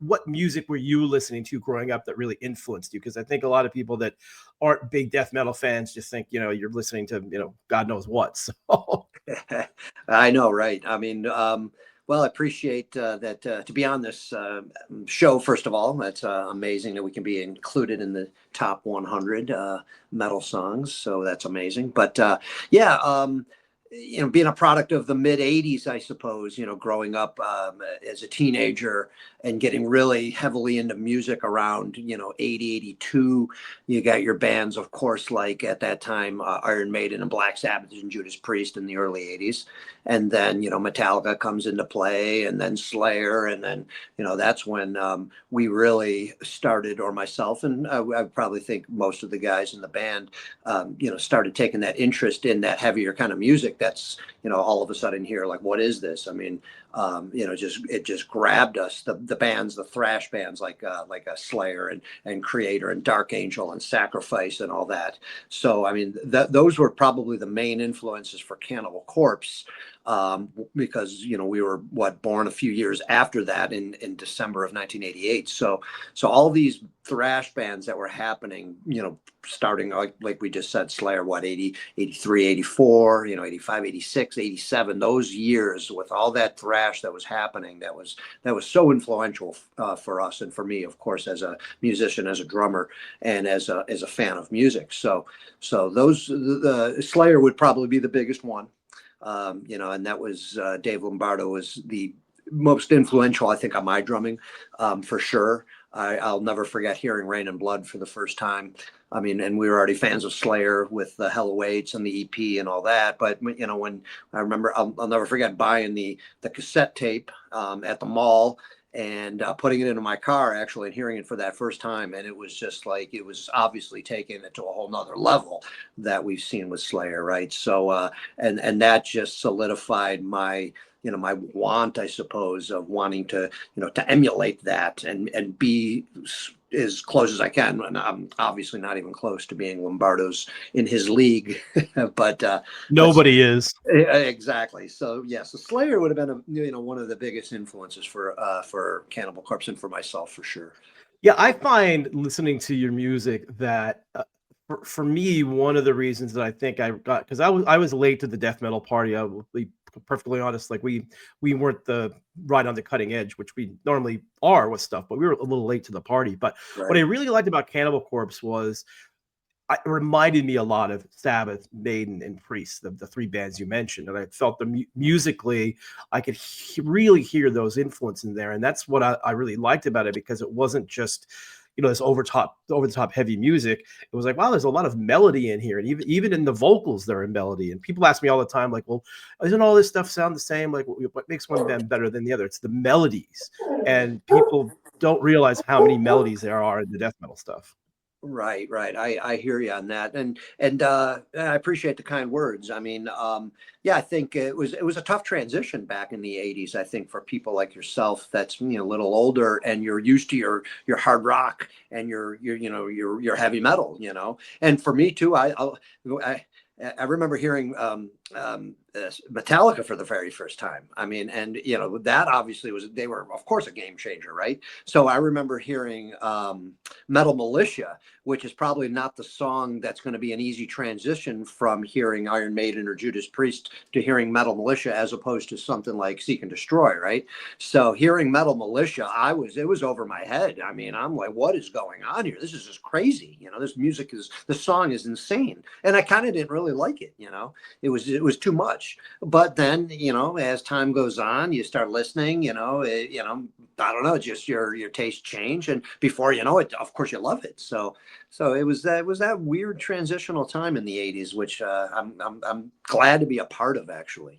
what music were you listening to growing up that really influenced you? Because I think a lot of people that aren't big death metal fans just think, you're listening to, God knows what. So I know, right? I mean, well, I appreciate that to be on this show. First of all, that's amazing that we can be included in the top 100 metal songs. So that's amazing. But yeah, being a product of the mid 80s, I suppose, growing up as a teenager and getting really heavily into music around, 80, 82, you got your bands, of course, like at that time, Iron Maiden and Black Sabbath and Judas Priest in the early 80s. And then, Metallica comes into play, and then Slayer. And then, that's when we really started, or myself, and I probably think most of the guys in the band, started taking that interest in that heavier kind of music. That's, all of a sudden here, like, what is this? I mean, it just grabbed us, the bands, the thrash bands like a Slayer and Creator and Dark Angel and Sacrifice and all that. So, I mean, those were probably the main influences for Cannibal Corpse. Because we were born a few years after that in December of 1988. So all these thrash bands that were happening, starting like we just said, Slayer, 80, 83, 84, 85, 86, 87, those years with all that thrash that was happening, that was so influential for us and for me, of course, as a musician, as a drummer, and as a fan of music. So the Slayer would probably be the biggest one. And that was Dave Lombardo was the most influential, I think, on my drumming, for sure. I'll never forget hearing Rain and Blood for the first time. I mean, and we were already fans of Slayer with the Hell Awaits and the EP and all that. But, when I remember, I'll never forget buying the cassette tape at the mall and putting it into my car, actually, and hearing it for that first time. And it was just like, it was obviously taking it to a whole nother level that we've seen with Slayer, right? So, and that just solidified my, my want, I suppose, of wanting to, to emulate that and be as close as I can. And I'm obviously not even close to being Lombardo's in his league, but nobody is. Exactly. So yes, the Slayer would have been one of the biggest influences for Cannibal Corpse and for myself, for sure. Yeah, I find listening to your music that for me, one of the reasons that I think I got, because I was late to the death metal party. I will be perfectly honest. Like we weren't right on the cutting edge, which we normally are with stuff, but we were a little late to the party. But Right. What I really liked about Cannibal Corpse was it reminded me a lot of Sabbath, Maiden, and Priest, the three bands you mentioned. And I felt musically, I could really hear those influences in there. And that's what I really liked about it, because it wasn't just, this over the top heavy music. It was like, wow, there's a lot of melody in here. And even in the vocals, there are melody. And people ask me all the time, like, well, doesn't all this stuff sound the same? Like, what makes one band better than the other? It's the melodies. And people don't realize how many melodies there are in the death metal stuff. Right. I hear you on that, and I appreciate the kind words. I mean, yeah, I think it was a tough transition back in the 80s. I think for people like yourself, that's a little older, and you're used to your hard rock and your heavy metal, And for me too, I remember hearing Metallica for the very first time. I mean, and that obviously they were, of course, a game changer, right? So I remember hearing Metal Militia, which is probably not the song that's going to be an easy transition from hearing Iron Maiden or Judas Priest to hearing Metal Militia, as opposed to something like Seek and Destroy, right? So hearing Metal Militia, it was over my head. I mean, I'm like, what is going on here? This is just crazy. This song is insane. And I kind of didn't really like it, it was too much. But then, as time goes on, you start listening, I don't know, just your taste change. And before you know it, of course, you love it. So it was that weird transitional time in the 80s, which I'm glad to be a part of, actually,